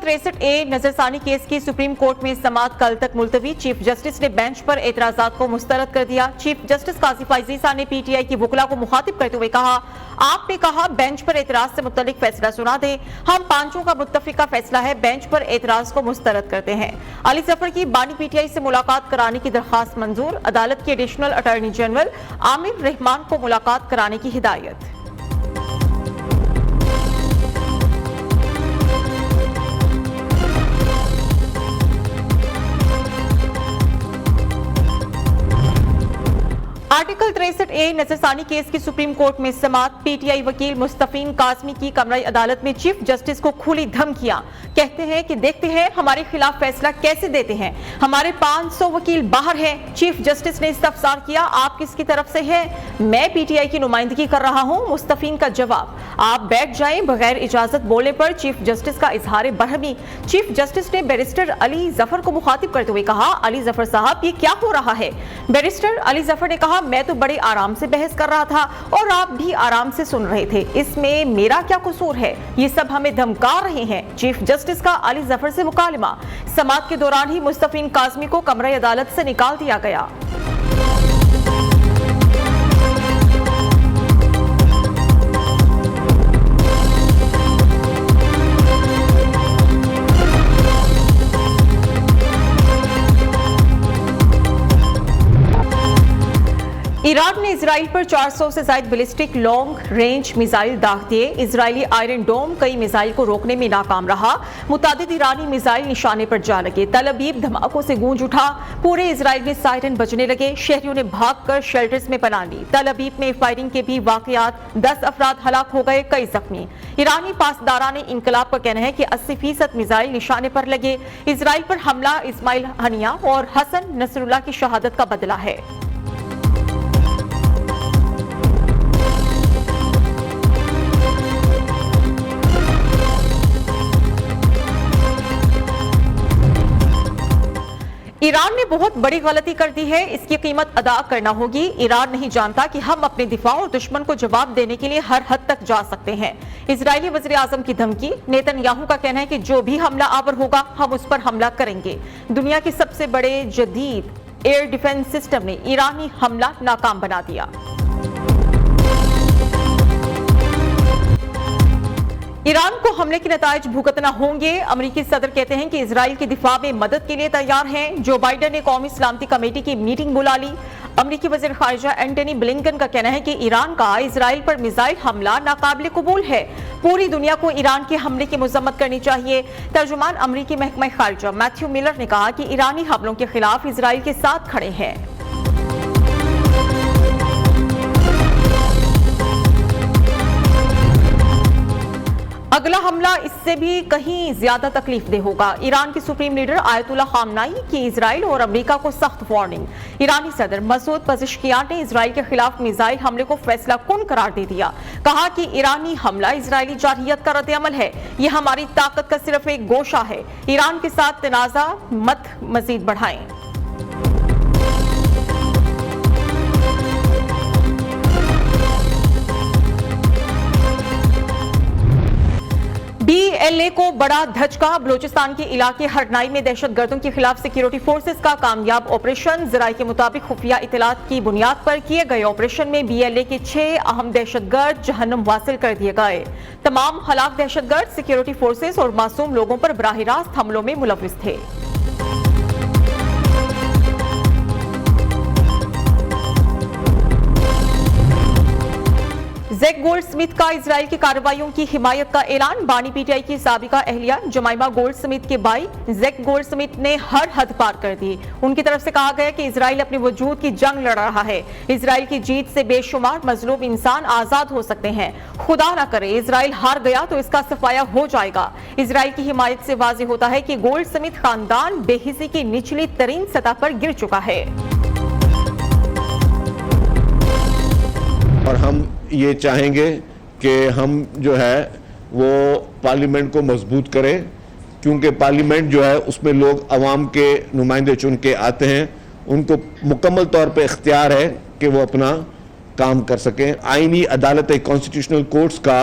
63A नजरसानी case की supreme court में समाअत कल तक मुलतवी। चीफ जस्टिस ने बेंच पर एतराजात को मुस्तरद कर दिया। चीफ जस्टिस काजी फाइजीसा ने पीटीआई की वुकला को मुखातिब करते हुए कहा, आपने कहा बेंच पर एतराज से मुतल्लिक फैसला सुना दे। हम पांचों का मुत्तफिका फैसला है, बेंच पर एतराज को मुस्तरद करते हैं। अली जफर की बानी पीटीआई से मुलाकात कराने की दरखास्त मंजूर। अदालत के additional attorney general Aamir Rahman को मुलाकात कराने की हिदायत। आर्टिकल 63A नजरसानी केस की सुप्रीम कोर्ट में समाअत। पीटीआई वकील मुस्तफीन काजमी की कमराई अदालत में चीफ जस्टिस को खुली धमकियां। कहते हैं कि देखते हैं हमारे खिलाफ फैसला कैसे देते हैं, हमारे 500 वकील बाहर हैं। चीफ जस्टिस ने इस्तफसार किया, आप किसकी तरफ से हैं? मैं पीटीआई की नुमाइंदगी कर रहा हूं। मुस्तफीन का जवाब, आप बैठ जाएं। बगैर इजाजत बोलने पर चीफ जस्टिस का इजहार बरहमी। चीफ जस्टिस ने बैरिस्टर अली जफर को मुखातिब करते हुए कहा, अली जफर साहब ये क्या हो रहा है? बैरिस्टर अली जफर ने कहा, मैं तो बड़े आराम से बहस कर रहा था और आप भी आराम से सुन रहे थे, इसमें मेरा क्या कसूर है? ये सब हमें धमका रहे हैं। चीफ जस्टिस का अली जफर से मुकालमा। समाअत के दौरान ही मुस्तफीन काजमी को कमरे अदालत से निकाल दिया गया। ईरान ने इजराइल पर 400 से ज्यादा बैलिस्टिक लॉन्ग रेंज मिसाइल दाग दिए। इजरायली आयरन डोम कई मिसाइल को रोकने में नाकाम रहा। मुतादिद ईरानी मिसाइल निशाने पर जा लगे। तल अबीब धमाकों से गूंज उठा। पूरे इजराइल में सायरन बजने लगे। शहरियों ने भागकर शेल्टर्स में पनाह ली। तल अबीब में फायरिंग के भी वाकयात, 10 अफराद हलाक हो गए, कई जख्मी। ईरानी पासदारान इनकलाब का कहना है कि 80% मिसाइल निशाने पर लगे। इजराइल पर हमला इस्माइल हनिया और हसन नसरुल्लाह की शहादत का बदला है। ईरान ने बहुत बड़ी गलती कर दी है, इसकी कीमत अदा करना होगी। ईरान नहीं जानता कि हम अपने दिफा और दुश्मन को जवाब देने के लिए हर हद तक जा सकते हैं। इजरायली वज़ीर आज़म की धमकी। नेतन्याहू का कहना है कि जो भी हमला आवर होगा हम उस पर हमला करेंगे। दुनिया के सबसे बड़े जदीद एयर डिफेंस सिस्टम ने ईरानी हमला नाकाम बना दिया। ईरान को हमले के नताइज भुगतना होंगे। अमेरिकी सदर कहते हैं कि इजराइल के दिफा में मदद के लिए तैयार हैं। जो बाइडेन ने कौमी सलामती कमेटी की मीटिंग बुला ली। अमेरिकी वज़ीर ख़ारिजा एंटनी ब्लिंकन का कहना है कि ईरान का इजराइल पर मिसाइल हमला नाकाबिल कबूल है। पूरी दुनिया को ईरान के हमले की मजम्मत करनी चाहिए। तर्जुमान अमेरिकी महकमा ख़ारिजा मैथ्यू मिलर ने कहा कि ईरानी हमलों के खिलाफ इजराइल के साथ खड़े हैं। अगला हमला इससे भी कहीं ज्यादा तकलीफ दे होगा। ईरान की सुप्रीम लीडर आयतुल्ला खामनाई की इजराइल और अमेरिका को सख्त वार्निंग। ईरानी सदर मसूद पज़ेश्कियान ने इजराइल के खिलाफ मिसाइल हमले को फैसला कुन करार दे दिया। कहा कि ईरानी हमला इजरायली जारहियत का रद्द-ए-अमल है, यह हमारी ताकत का सिर्फ एक गोशा है। ईरान के साथ तनाज़ा मत मजीद बढ़ाएं। BLA को बड़ा धचका। बलोचिस्तान के इलाके हरनाई में दहशतगर्दों के खिलाफ सिक्योरिटी फोर्सेस का कामयाब ऑपरेशन। जराये के मुताबिक खुफिया इतलात की बुनियाद पर किए गए ऑपरेशन में BLA के 6 अहम दहशतगर्द जहन्नुम वासिल कर दिए गए। तमाम हलाक दहशतगर्द सिक्योरिटी फोर्सेस और मासूम लोगों पर बराह रास्त हमलों में मुलव्विस थे। जैक गोल्ड स्मिथ का इजराइल की कार्रवाइयों की हिमायत का ऐलान। बानी पीटीआई की साबिका अहलिया जमाइमा गोल्ड स्मिथ के भाई जैक गोल्ड स्मिथ ने हर हद पार कर दी। उनकी तरफ से कहा गया कि इजराइल अपने वजूद की जंग लड़ रहा है। इजराइल की जीत से बेशुमार मजलूम इंसान आजाद हो सकते हैं। खुदा ना करे इजराइल हार गया तो इसका सफाया हो जाएगा। इजराइल की हिमायत से वाज़ेह होता है कि गोल्ड स्मिथ खानदान बेहिसी की निचली तरीन सतह पर गिर चुका है। और हम ये चाहेंगे कि हम जो है वो पार्लियामेंट को मजबूत करें, क्योंकि पार्लियामेंट जो है उसमें लोग अवाम के नुमाइंदे चुन के आते हैं। उनको मुकम्मल तौर पे इख्तियार है कि वो अपना काम कर सकें। आईनी अदालत कॉन्स्टिट्यूशनल कोर्ट्स का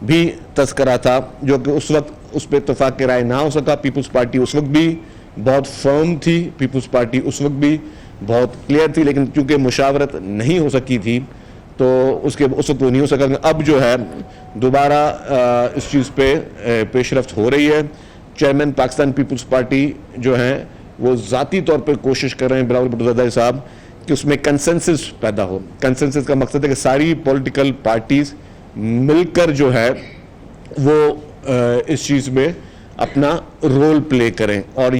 भी तस्करा था, जो कि उस वक्त उस पर इत्तेफाक राय ना हो सका। पीपल्स पार्टी उस वक्त भी बहुत फर्म थी, पीपल्स पार्टी उस वक्त भी बहुत क्लियर थी, लेकिन चूंकि मुशावरत नहीं हो सकी थी तो उस वक्त वो नहीं हो सका। अब जो है दोबारा इस चीज़ पे पेशरफ्त हो रही है। चेयरमैन पाकिस्तान पीपल्स पार्टी जो हैं वो ज़ाती तौर पर कोशिश कर रहे हैं बिलावल भुट्टो ज़रदारी साहब कि उसमें कंसेंसस पैदा हो। कंसेंसस का मकसद है कि सारी पॉलिटिकल पार्टीज मिलकर जो है वो इस चीज़ में अपना रोल प्ले करें। और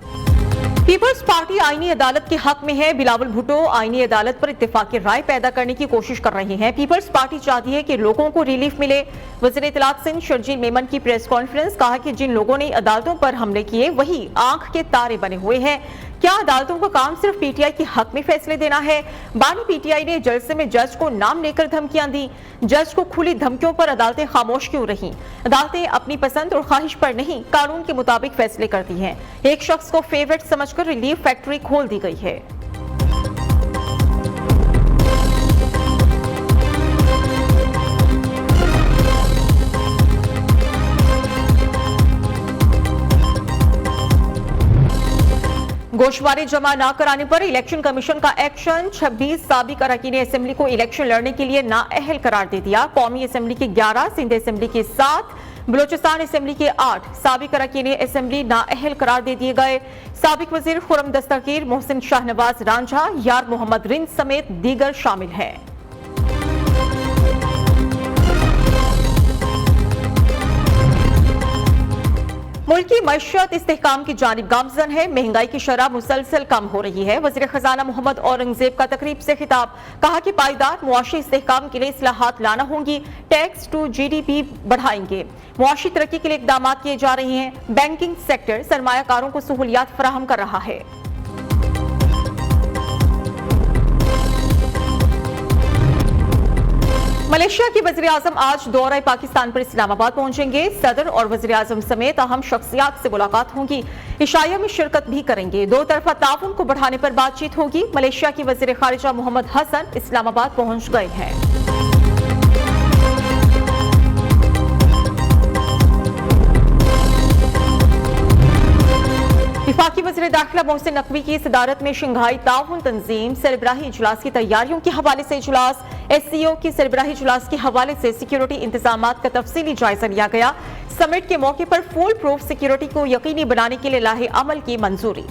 पीपल्स पार्टी आईनी अदालत के हक में है। बिलावल भुट्टो आईनी अदालत पर इत्तेफाकी राय पैदा करने की कोशिश कर रहे हैं। पीपल्स पार्टी चाहती है कि लोगों को रिलीफ मिले। वज़ीर इत्तलात सिंध शर्जील मेमन की प्रेस कॉन्फ्रेंस, कहा कि जिन लोगों ने अदालतों पर हमले किए वही आंख के तारे बने हुए हैं। क्या अदालतों का काम सिर्फ पीटीआई के हक में फैसले देना है? बानी पीटीआई ने जलसे में जज को नाम लेकर धमकियां दी। जज को खुली धमकियों पर अदालतें खामोश क्यों रहीं? अदालतें अपनी पसंद और ख्वाहिश पर नहीं, कानून के मुताबिक फैसले करती हैं। एक शख्स को फेवरेट समझकर रिलीफ फैक्ट्री खोल दी गई है। गोशवारे जमा न कराने पर इलेक्शन कमीशन का एक्शन। 26 साबिक अरकान असेंबली को इलेक्शन लड़ने के लिए नाअहल करार दे दिया। कौमी असेंबली के 11, सिंध असेंबली के 7, बलोचिस्तान असेंबली के 8 साबिक अरकान असेंबली नाअहल करार दे दिए गए। साबिक वजीर खुरम दस्तगीर, मोहसिन शाहनवाज रांझा, यार मोहम्मद रिंद समेत दीगर शामिल हैं। मुल्क की मईशत इस्तेहकाम की जानिब गामजन है। महंगाई की शरह मुसलसल कम हो रही है। वज़ीर खजाना मोहम्मद औरंगजेब का तकरीब से खिताब, कहा कि पायदार मुआशी इस्तेहकाम के लिए इस्लाहात लाना होंगी। टैक्स टू जीडीपी बढ़ाएंगे। मुआशी तरक्की के लिए इकदाम किए जा रहे हैं। बैंकिंग सेक्टर सरमायाकारों को सहूलियात फराहम कर रहा है। मलेशिया के वज़ीर आज़म आज दौरा पाकिस्तान पर इस्लामाबाद पहुंचेंगे। सदर और वज़ीर आज़म समेत अहम शख्सियात से मुलाकात होगी। इशाया में शिरकत भी करेंगे। दो तरफा ताउन को बढ़ाने पर बातचीत होगी। मलेशिया के वज़ीर खारिजा मोहम्मद हसन इस्लामाबाद पहुंच गए हैं। वफाकी वज़ीर दाखिला मोहसिन नकवी की सदारत में शंघाई ताउन तंजीम सरबराही इजलास की तैयारियों के हवाले से इजलास। SCO की सरबराही इजलास के हवाले से सिक्योरिटी इंतजामात का तफसीली जायजा लिया गया। समिट के मौके पर फुल प्रूफ सिक्योरिटी को यकीनी बनाने के लिए लाहे अमल की मंजूरी।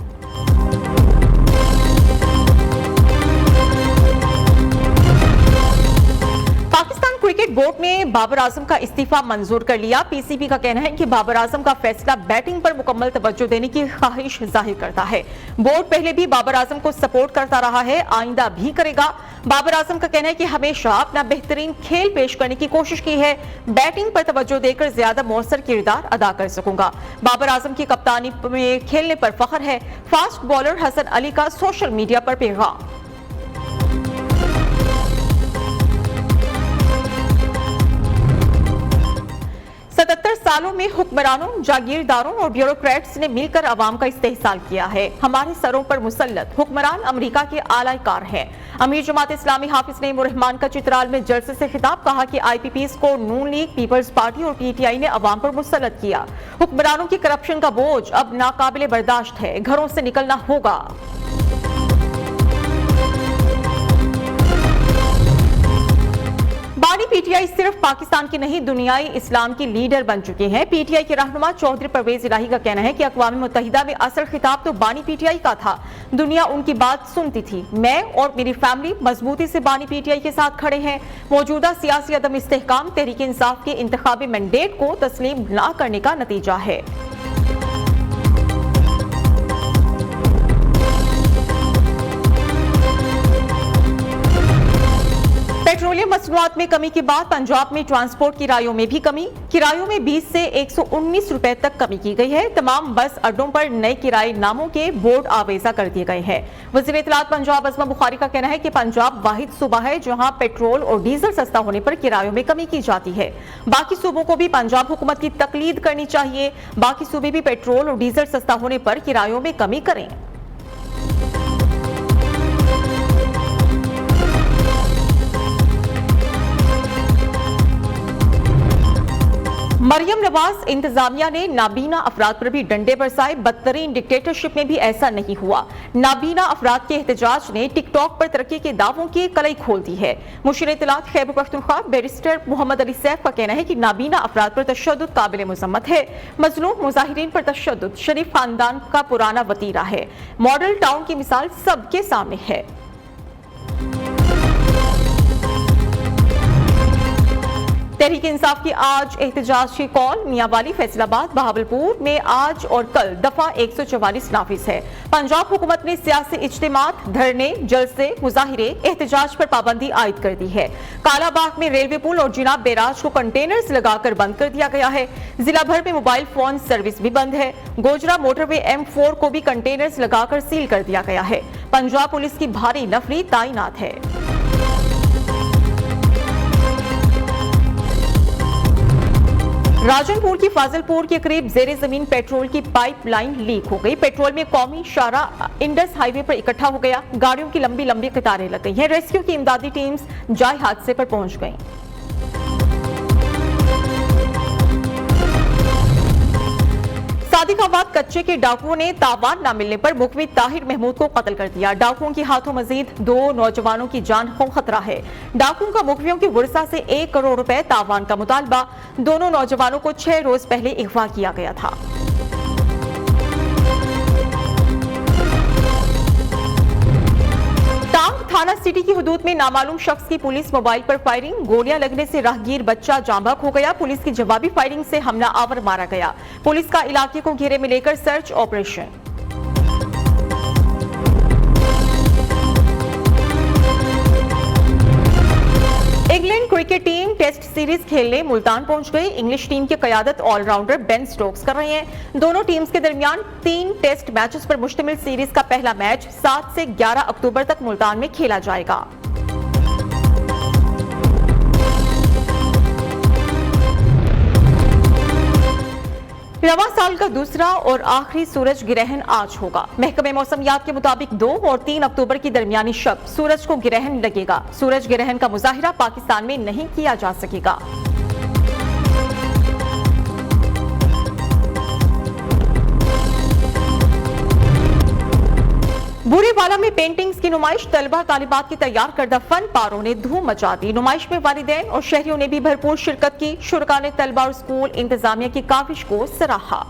पाकिस्तान क्रिकेट बोर्ड ने बाबर आजम का इस्तीफा मंजूर कर लिया। PCB का कहना है कि बाबर आजम का फैसला बैटिंग पर मुकम्मल तवज्जो देने की ख्वाहिश जाहिर करता है। बोर्ड पहले भी बाबर आजम को सपोर्ट करता रहा है, आइंदा भी करेगा। बाबर आजम का कहना है कि हमेशा अपना बेहतरीन खेल पेश करने की कोशिश की है। बैटिंग पर तवज्जो देकर ज्यादा मौसर किरदार अदा कर सकूंगा। बाबर आजम की कप्तानी में खेलने पर फख्र है। फास्ट बॉलर हसन अली का सोशल मीडिया पर पैगाम। 77 सालों में हुक्मरानों, जागीरदारों और ब्यूरोक्रेट्स ने मिलकर अवाम का इस्तेहसाल किया है। हमारे सरों पर मुसल्लत हुक्मरान अमेरिका के आलाकार हैं। अमीर जमात इस्लामी हाफिज नईम उर रहमान का चित्राल में जलसे से खिताब, कहा कि IPPs को नून लीग, पीपल्स पार्टी और PTI ने अवाम पर मुसल्लत किया। हुक्मरानों की करप्शन का बोझ अब नाकाबिले बर्दाश्त है, घरों से निकलना होगा। बानी PTI सिर्फ पाकिस्तान की नहीं दुनियाई इस्लाम की लीडर बन चुके हैं। PTI के रहनुमा चौधरी परवेज इलाही का कहना है कि अक़वाम मुत्तहिदा में असल खिताब तो बानी PTI का था, दुनिया उनकी बात सुनती थी। मैं और मेरी फैमिली मजबूती से बानी PTI के साथ खड़े हैं। मौजूदा सियासी अदम इस्तेहकाम तहरीक इंसाफ के इंतखाबी मैंडेट को तस्लीम न करने का नतीजा है। पेट्रोलियम मसनूआत में कमी के बाद पंजाब में ट्रांसपोर्ट किरायों में भी कमी। किरायों में 20 से 119 रुपए तक कमी की गई है। तमाम बस अड्डों पर नए किराए नामों के बोर्ड आवेजा कर दिए गए हैं। वज़ीर इत्तलात पंजाब अज़मा बुखारी का कहना है कि पंजाब वाहिद सूबा है जहां पेट्रोल और डीजल सस्ता होने पर किरायों में कमी की जाती है। बाकी सूबों को भी पंजाब हुकूमत की तकलीद करनी चाहिए। बाकी सूबे भी पेट्रोल और डीजल सस्ता होने पर किरायों में कमी करें। मरियम नवाज इंतजामिया ने नाबीना अफराद पर भी डंडे बरसाए, बदतरीन डिक्टेटरशिप में भी ऐसा नहीं हुआ। नाबीना अफराद के एहतजाज ने टिकटॉक पर तरक्की के दावों की कलई खोल दी है। मुशीर इत्तलात खैबर पख्तूनख्वा बैरिस्टर मोहम्मद अली सैफ का कहना है कि नाबीना अफराद पर तशद्दुद काबिल मुज़म्मत है। मजलूम मुजाहिरीन पर तशद्दुद शरीफ खानदान का पुराना वतीरा है। मॉडल टाउन की मिसाल सबके सामने है। तहरीक इंसाफ की आज एहतजाज की कॉल। मियांवाली, फैसलाबाद, बहावलपुर में आज और कल दफा 144 नाफिज है। पंजाब हुकूमत ने सियासी इज्तिमात, धरने, जलसे, मुजाहिरे, एहतजाज पर पाबंदी आयद कर दी है। कालाबाग में रेलवे पुल और जिनाब बैराज को कंटेनर्स लगाकर बंद कर दिया गया है। जिला भर में मोबाइल फोन सर्विस भी बंद है। गोजरा मोटरवे M4 को भी कंटेनर्स लगाकर सील कर दिया गया है। पंजाब पुलिस की भारी नफरी तैनात है। राजनपुर की फाजिलपुर के करीब जेरे जमीन पेट्रोल की पाइपलाइन लीक हो गई। पेट्रोल में कौमी शाहरा इंडस हाईवे पर इकट्ठा हो गया। गाड़ियों की लंबी लंबी कतारें लग गई हैं। रेस्क्यू की इमदादी टीम्स जाए हादसे पर पहुंच गईं। सादिकाबाद कच्चे के डाकुओं ने तावान न मिलने पर मुखबिर ताहिर महमूद को कत्ल कर दिया। डाकुओं के हाथों मजीद 2 नौजवानों की जान को खतरा है। डाकुओं का मुखबिरों की वर्षा से 1 करोड़ रुपए तावान का मुतालबा। दोनों नौजवानों को 6 रोज पहले अगवा किया गया था। थाना सिटी की हुदूद में नामालूम शख्स की पुलिस मोबाइल पर फायरिंग। गोलियां लगने से राहगीर बच्चा जांबाक हो गया। पुलिस की जवाबी फायरिंग से हमला आवर मारा गया। पुलिस का इलाके को घेरे में लेकर search operation. England cricket team test series खेलने मुल्तान पहुंच गई। इंग्लिश टीम की क़यादत ऑलराउंडर बेन स्टोक्स कर रहे हैं। दोनों टीम्स के दरमियान 3 टेस्ट मैचेस पर मुश्तमिल सीरीज का पहला मैच 7 से 11 अक्टूबर तक मुल्तान में खेला जाएगा। रवां साल का दूसरा और आखिरी सूरज ग्रहण आज होगा। महकमे मौसमियात के मुताबिक 2 और 3 अक्टूबर की दरमियानी शब सूरज को ग्रहण लगेगा। सूरज ग्रहण का मुजाहिरा पाकिस्तान में नहीं किया जा सकेगा। बुरेवाला में पेंटिंग्स की नुमाइश। तलबा तालिबात की तैयार करदा फन पारों ने धूम मचा दी। नुमाइश में वालिदैन और शहरियों ने भी भरपूर शिरकत की। शुरका ने तलबा और स्कूल इंतजामिया की काविश को सराहा।